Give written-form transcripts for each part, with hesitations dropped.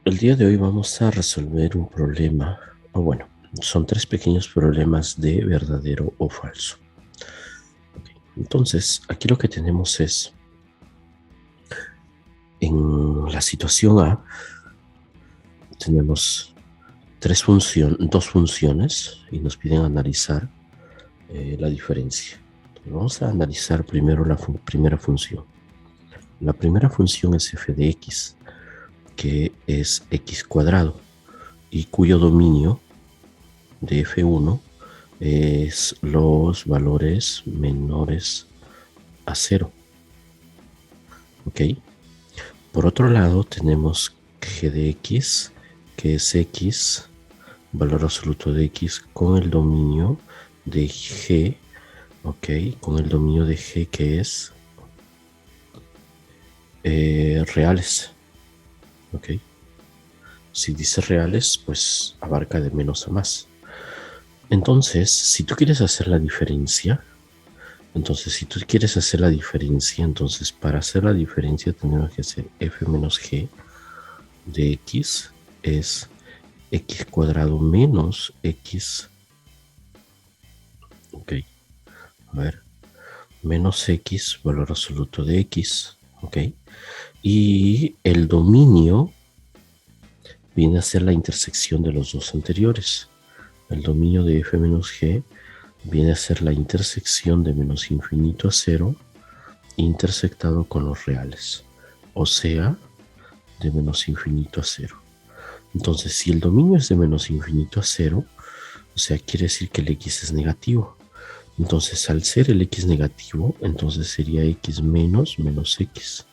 El día de hoy vamos a resolver un problema, o bueno, son tres pequeños problemas de verdadero o falso. Okay. Entonces, aquí lo que tenemos es, en la situación A, tenemos dos funciones y nos piden analizar la diferencia. Entonces, vamos a analizar primero la primera función. La primera función es f de x, que es x cuadrado, y cuyo dominio de f1 es los valores menores a 0. ¿Ok? Por otro lado, tenemos g de x, que es x, valor absoluto de x, con el dominio de g, ¿ok? Con el dominio de g que es reales, ¿ok? Si dice reales, pues abarca de menos a más. Entonces, si tú quieres hacer la diferencia, entonces para hacer la diferencia tenemos que hacer f menos g de x es x cuadrado menos x, ok, a ver, menos x, valor absoluto de x, ok, y el dominio viene a ser la intersección de los dos anteriores. El dominio de f menos g viene a ser la intersección de menos infinito a 0 intersectado con los reales, o sea, de menos infinito a 0. Entonces, si el dominio es de menos infinito a 0, o sea, quiere decir que el x es negativo. Entonces, al ser el x negativo, entonces sería x menos menos x.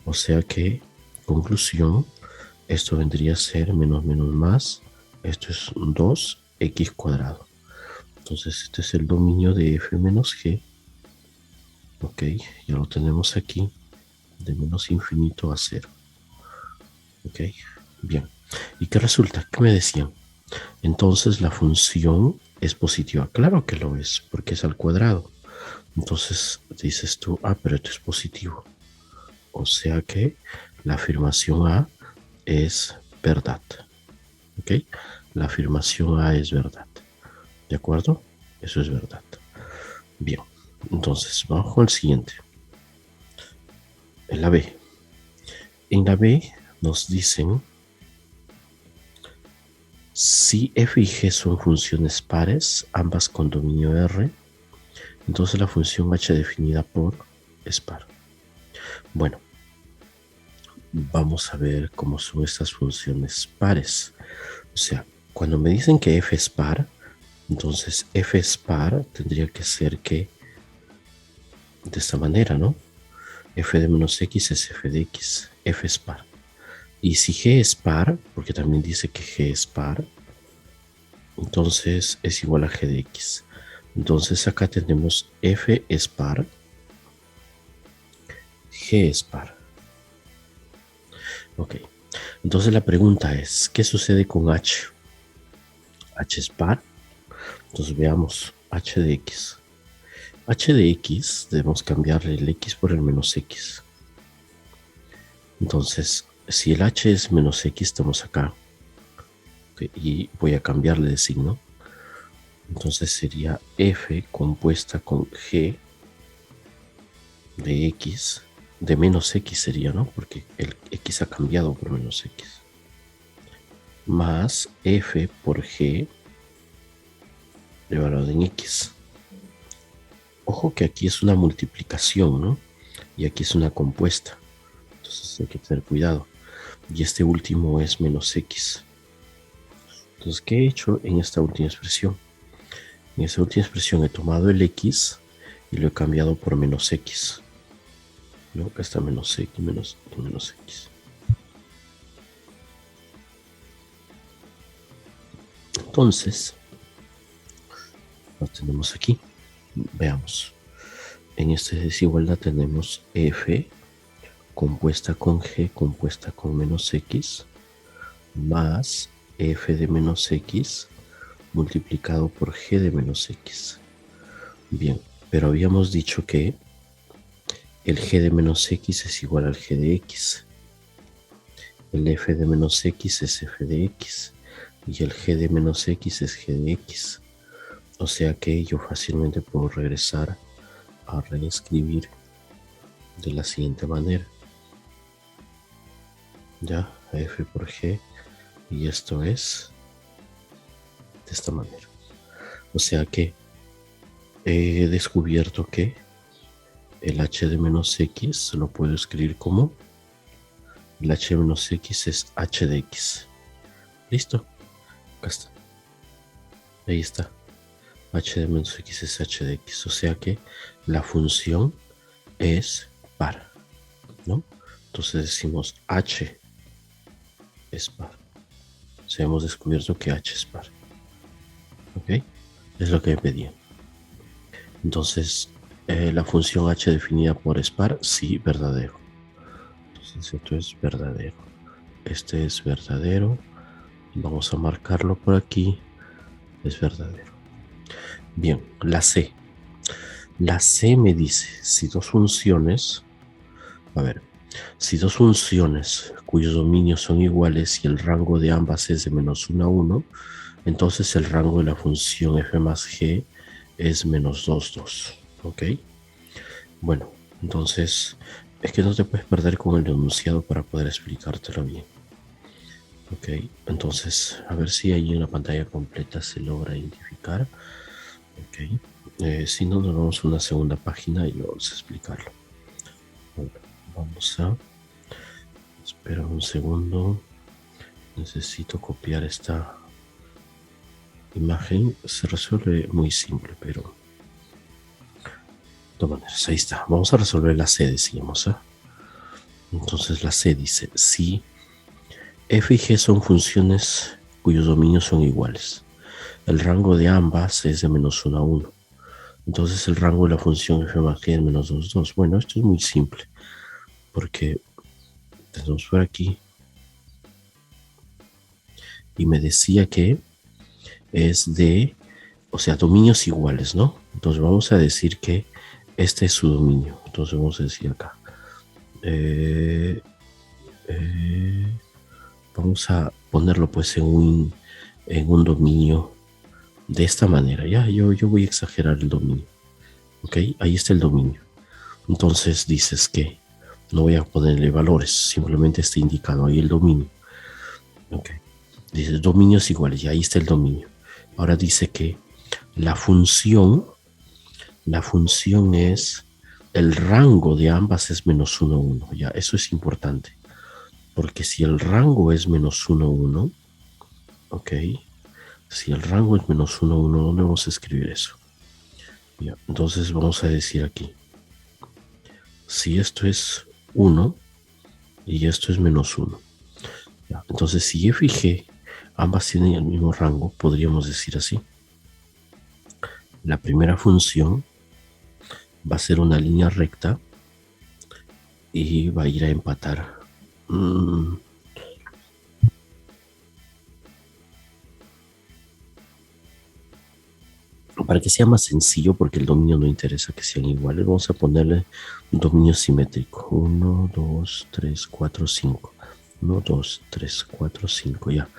O sea que, conclusión, esto vendría a ser menos menos más, esto es 2x cuadrado. Entonces, este es el dominio de f menos g. Ok, ya lo tenemos aquí, de menos infinito a 0. Ok, bien. ¿Y qué resulta? ¿Qué me decían? Entonces la función es positiva. Claro que lo es, porque es al cuadrado. Entonces dices tú, pero esto es positivo. O sea que la afirmación A es verdad. ¿Ok? La afirmación A es verdad. ¿De acuerdo? Eso es verdad. Bien. Entonces, vamos con el siguiente. En la B. En la B nos dicen si f y g son funciones pares, ambas con dominio R, entonces la función h definida por es par. Bueno, vamos a ver cómo son estas funciones pares. O sea, cuando me dicen que f es par, entonces f es par tendría que ser que de esta manera, ¿no? F de menos x es f de x, f es par. Y si g es par, porque también dice que g es par, entonces es igual a g de x. Entonces acá tenemos f es par, g es par. Ok, entonces la pregunta es, ¿qué sucede con h? H es par, entonces veamos h de x. H de x debemos cambiarle el x por el menos x. Entonces, si el h es menos x, estamos acá. Okay, y voy a cambiarle de signo. Entonces sería f compuesta con g de x, de menos x sería, ¿no? Porque el x ha cambiado por menos x. Más f por g evaluado en x. Ojo que aquí es una multiplicación, ¿no? Y aquí es una compuesta. Entonces hay que tener cuidado. Y este último es menos x. Entonces, ¿qué he hecho en esta última expresión? En esta última expresión he tomado el x y lo he cambiado por menos x. ¿No? Acá está menos x, menos x. Entonces, lo tenemos aquí. Veamos. En esta desigualdad tenemos f compuesta con g compuesta con menos x más f de menos x multiplicado por g de menos x. Bien, pero habíamos dicho que el g de menos x es igual al g de x. El f de menos x es f de x. Y el g de menos x es g de x. O sea que yo fácilmente puedo regresar a reescribir de la siguiente manera. Ya, f por g. Y esto es de esta manera. O sea que he descubierto que el h de menos x lo puedo escribir como el h de menos x es h de x. ¿Listo? Acá está. Ahí está. H de menos x es h de x. O sea que la función es par, ¿no? Entonces decimos h es par. O sea, hemos descubierto que h es par. ¿Ok? Es lo que me pedían. Entonces, la función h definida por es par, sí, verdadero. Entonces, esto es verdadero. Este es verdadero. Vamos a marcarlo por aquí. Es verdadero. Bien, la C. La C me dice si dos funciones, a ver, si dos funciones cuyos dominios son iguales y el rango de ambas es de menos 1 a 1, entonces el rango de la función f más g es menos 2, 2. ¿Ok? Bueno, entonces es que no te puedes perder con el enunciado para poder explicártelo bien. Ok, entonces a ver si ahí en la pantalla completa se logra identificar. Ok, si no, nos vamos a una segunda página y vamos a explicarlo. Bueno, vamos a... Espera un segundo. Necesito copiar esta imagen. Se resuelve muy simple, pero... De todas maneras, ahí está. Vamos a resolver la C, decíamos. Entonces la C dice, si f y g son funciones cuyos dominios son iguales, el rango de ambas es de menos 1 a 1. Entonces el rango de la función f más g es menos 2, 2. Bueno, esto es muy simple, porque tenemos por aquí y me decía que es de, o sea, dominios iguales, ¿no? Entonces vamos a decir que este es su dominio. Entonces vamos a decir acá. Vamos a ponerlo pues en un dominio de esta manera. Ya, yo voy a exagerar el dominio. Ok, ahí está el dominio. Entonces dices que no voy a ponerle valores, simplemente está indicado ahí el dominio. Ok, dice dominios iguales, y ahí está el dominio. Ahora dice que la función es el rango de ambas es menos 1, 1. Ya, eso es importante. Porque si el rango es menos 1, 1, ok, si el rango es menos 1, 1, ¿dónde vamos a escribir eso? Ya, entonces vamos a decir aquí, si esto es 1 y esto es menos 1. Ya, entonces si f y g ambas tienen el mismo rango, podríamos decir así. La primera función va a ser una línea recta y va a ir a empatar. Para que sea más sencillo, porque el dominio no interesa que sean iguales, vamos a ponerle un dominio simétrico. 1, 2, 3, 4, 5. 1, 2, 3, 4, 5. Ya.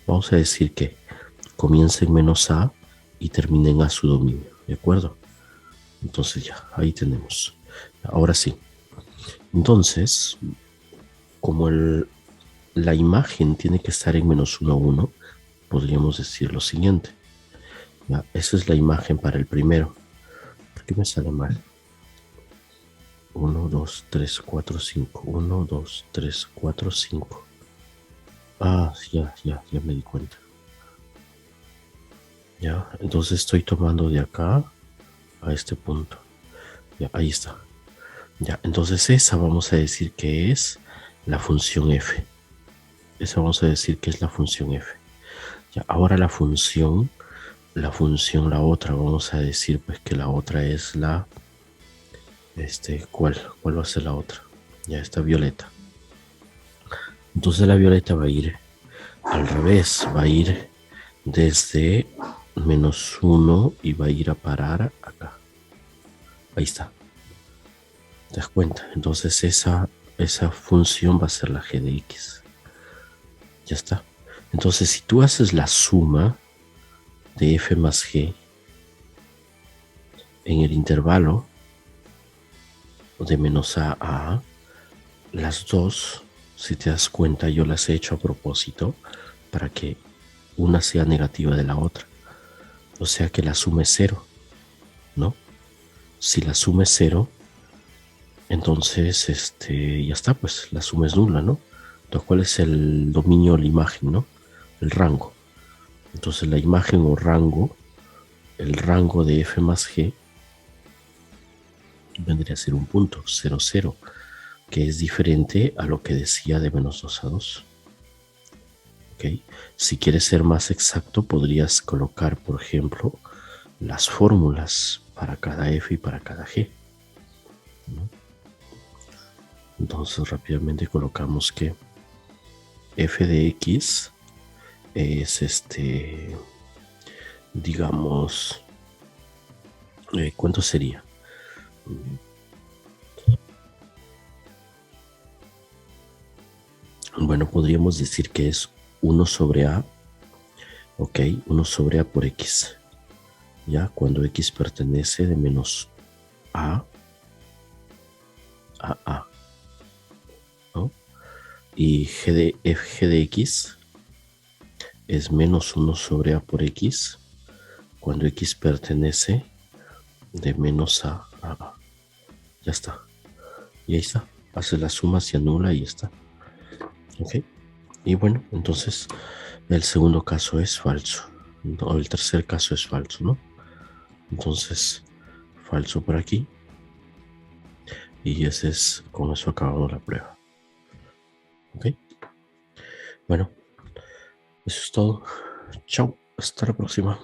Vamos a decir que comienza en menos a y termina en a su dominio. ¿De acuerdo? Entonces ya, ahí tenemos. Ahora sí. Entonces, como la imagen tiene que estar en menos 1 a 1, podríamos decir lo siguiente. Ya, esa es la imagen para el primero. ¿Por qué me sale mal? 1, 2, 3, 4, 5. 1, 2, 3, 4, 5. Ah, ya me di cuenta. Ya, entonces estoy tomando de acá a este punto. Ya, ahí está. Ya, entonces esa vamos a decir que es la función f. Esa vamos a decir que es la función f. Ya, ahora la otra, vamos a decir pues que la otra es la, ¿cuál va a ser la otra? Ya está violeta. Entonces la violeta va a ir al revés, va a ir desde menos 1 y va a ir a parar acá. Ahí está. ¿Te das cuenta? Entonces esa función va a ser la g de x. Ya está. Entonces si tú haces la suma de f más g en el intervalo de menos a, las dos, si te das cuenta, yo las he hecho a propósito para que una sea negativa de la otra. O sea que la suma es cero, ¿no? Si la suma es cero, entonces ya está, pues la suma es nula, ¿no? Entonces, ¿cuál es el dominio de la imagen, no? El rango. Entonces la imagen o rango, el rango de f más g vendría a ser un punto, 0, 0, que es diferente a lo que decía de menos 2 a 2. ¿Okay? Si quieres ser más exacto, podrías colocar, por ejemplo, las fórmulas para cada f y para cada g, ¿no? Entonces rápidamente colocamos que f de x es digamos, ¿cuánto sería? Bueno, podríamos decir que es 1 sobre a, ok, 1 sobre a por x, ya cuando x pertenece de menos a a, ¿no? Y g de x es menos 1 sobre a por x cuando x pertenece de menos a. Ya está. Y ahí está. Hace la suma, se anula y ya está. ¿Ok? Y bueno, entonces el segundo caso es falso. No, el tercer caso es falso, ¿no? Entonces, falso por aquí. Y ese es, con eso acabamos la prueba. ¿Ok? Bueno, eso es todo. Chao. Hasta la próxima.